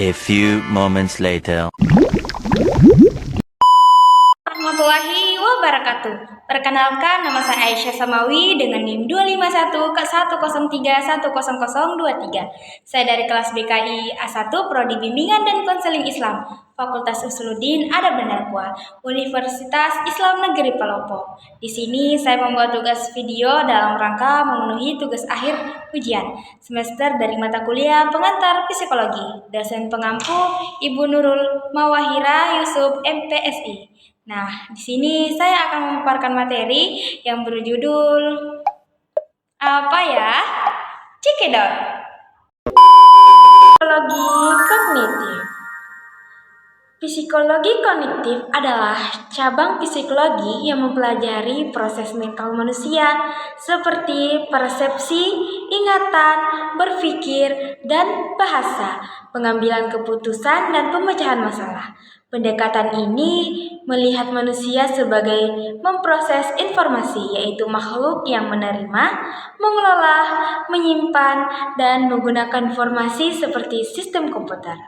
A few moments later. Warahmatullahi wabarakatuh. Perkenalkan, nama saya Aisyah Samawi dengan NIM 251 ke 103100023. Saya dari kelas BKI A1 Prodi Bimbingan dan Konseling Islam, Fakultas Usuluddin Adab dan Dakwah, Universitas Islam Negeri Palopo. Di sini saya membuat tugas video dalam rangka memenuhi tugas akhir ujian semester dari mata kuliah pengantar psikologi. Dosen pengampu Ibu Nurul Mawahira Yusuf MPSI. Nah, di sini saya akan memaparkan materi yang berjudul apa ya? Cekidot. Psikologi kognitif. Psikologi kognitif adalah cabang psikologi yang mempelajari proses mental manusia seperti persepsi, ingatan, berpikir, dan bahasa, pengambilan keputusan, dan pemecahan masalah. Pendekatan ini melihat manusia sebagai memproses informasi, yaitu makhluk yang menerima, mengelola, menyimpan, dan menggunakan informasi seperti sistem komputer.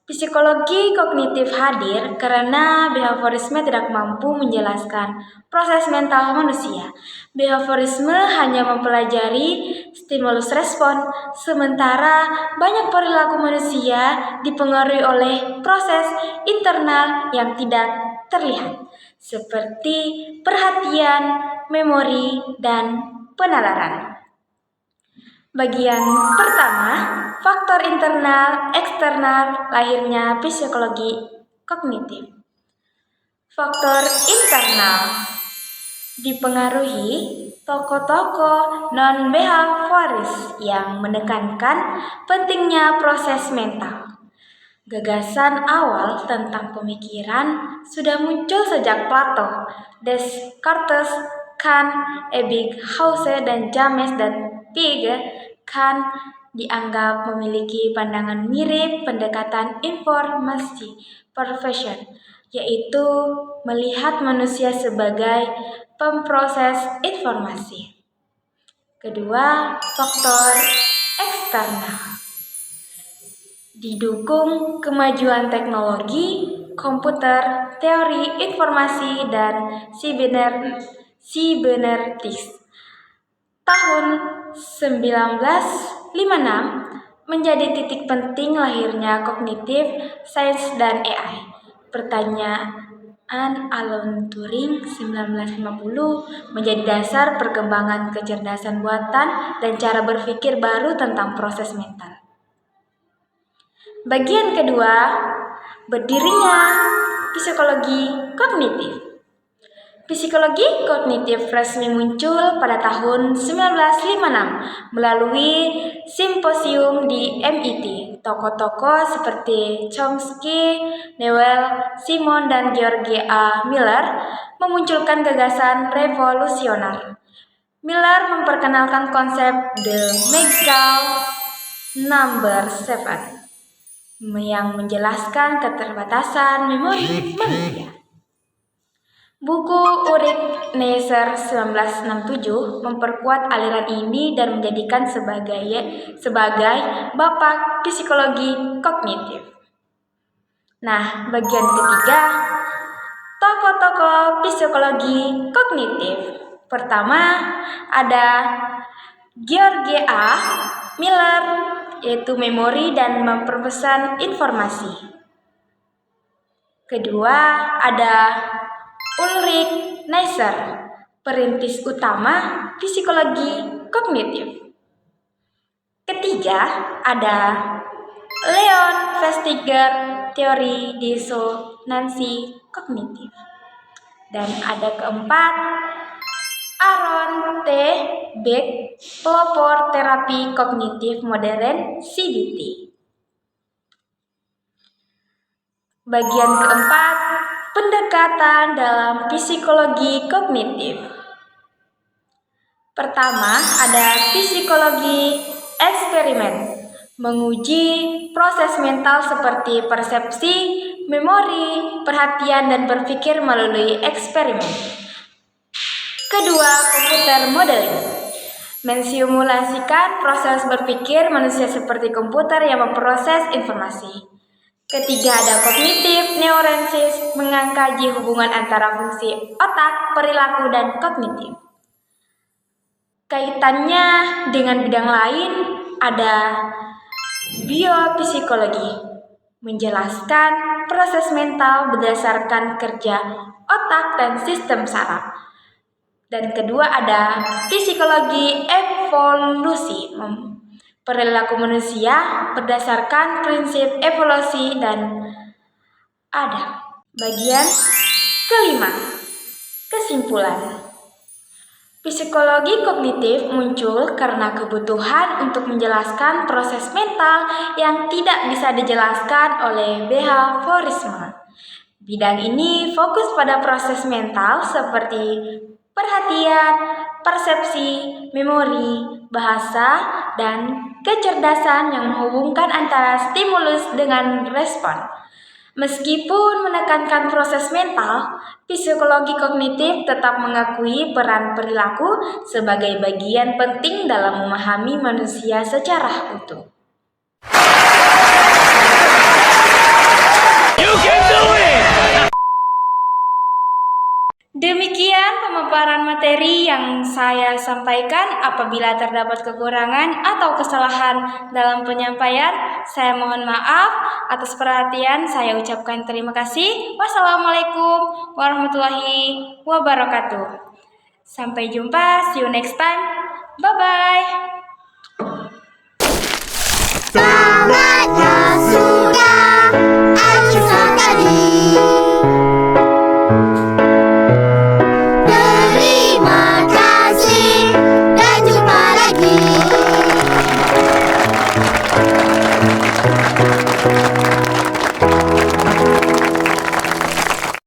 Psikologi kognitif hadir karena behaviorisme tidak mampu menjelaskan proses mental manusia. Behaviorisme hanya mempelajari stimulus respon, sementara banyak perilaku manusia dipengaruhi oleh proses internal yang tidak terlihat, seperti perhatian, memori, dan penalaran. Bagian pertama, faktor internal, eksternal, lahirnya psikologi kognitif. Faktor internal dipengaruhi tokoh-tokoh non-behavioris yang menekankan pentingnya proses mental. Gagasan awal tentang pemikiran sudah muncul sejak Plato, Descartes, Kant, Ebbinghaus, dan James dan Piaget. Kant dianggap memiliki pandangan mirip pendekatan informasi perception, yaitu melihat manusia sebagai pemproses informasi. Kedua, faktor eksternal. Didukung kemajuan teknologi, komputer, teori informasi, dan cybernetics. Tahun 1956 menjadi titik penting lahirnya kognitif, sains, dan AI. Pertanyaan Alan Turing 1950 menjadi dasar perkembangan kecerdasan buatan dan cara berpikir baru tentang proses mental. Bagian kedua, berdirinya psikologi kognitif. Psikologi kognitif resmi muncul pada tahun 1956 melalui simposium di MIT. Tokoh-tokoh seperti Chomsky, Newell, Simon, dan George A. Miller memunculkan gagasan revolusioner. Miller memperkenalkan konsep The Magical Number 7 yang menjelaskan keterbatasan memori manusia. Buku Ulrich Neisser 1967 memperkuat aliran ini dan menjadikan sebagai bapak psikologi kognitif. Nah, bagian ketiga, tokoh-tokoh psikologi kognitif. Pertama, ada George A. Miller, yaitu memori dan memperbesar informasi. Kedua, ada Ulrich Neisser, perintis utama psikologi kognitif. Ketiga, ada Leon Festinger, teori disonansi kognitif. Dan ada keempat, Aaron T. Beck, pelopor terapi kognitif modern CBT. Bagian keempat, pendekatan dalam psikologi kognitif. Pertama, ada psikologi eksperimen, menguji proses mental seperti persepsi, memori, perhatian, dan berpikir melalui eksperimen. Kedua, komputer modeling, mensimulasikan proses berpikir manusia seperti komputer yang memproses informasi. Ketiga ada kognitif neurosis, mengkaji hubungan antara fungsi otak, perilaku, dan kognitif. Kaitannya dengan bidang lain ada biopsikologi, menjelaskan proses mental berdasarkan kerja otak dan sistem saraf. Dan kedua ada psikologi evolusi, perilaku manusia berdasarkan prinsip evolusi. Dan ada bagian kelima, kesimpulan. Psikologi kognitif muncul karena kebutuhan untuk menjelaskan proses mental yang tidak bisa dijelaskan oleh behaviorisme. Bidang ini fokus pada proses mental seperti perhatian, persepsi, memori, bahasa, dan kecerdasan yang menghubungkan antara stimulus dengan respon. Meskipun menekankan proses mental, psikologi kognitif tetap mengakui peran perilaku sebagai bagian penting dalam memahami manusia secara utuh. Demikian pemaparan materi yang saya sampaikan. Apabila terdapat kekurangan atau kesalahan dalam penyampaian, saya mohon maaf. Atas perhatian saya ucapkan terima kasih. Wassalamualaikum warahmatullahi wabarakatuh. Sampai jumpa, see you next time. Bye-bye. Saatnya sudah akhir sekali. Terima kasih dan jumpa lagi.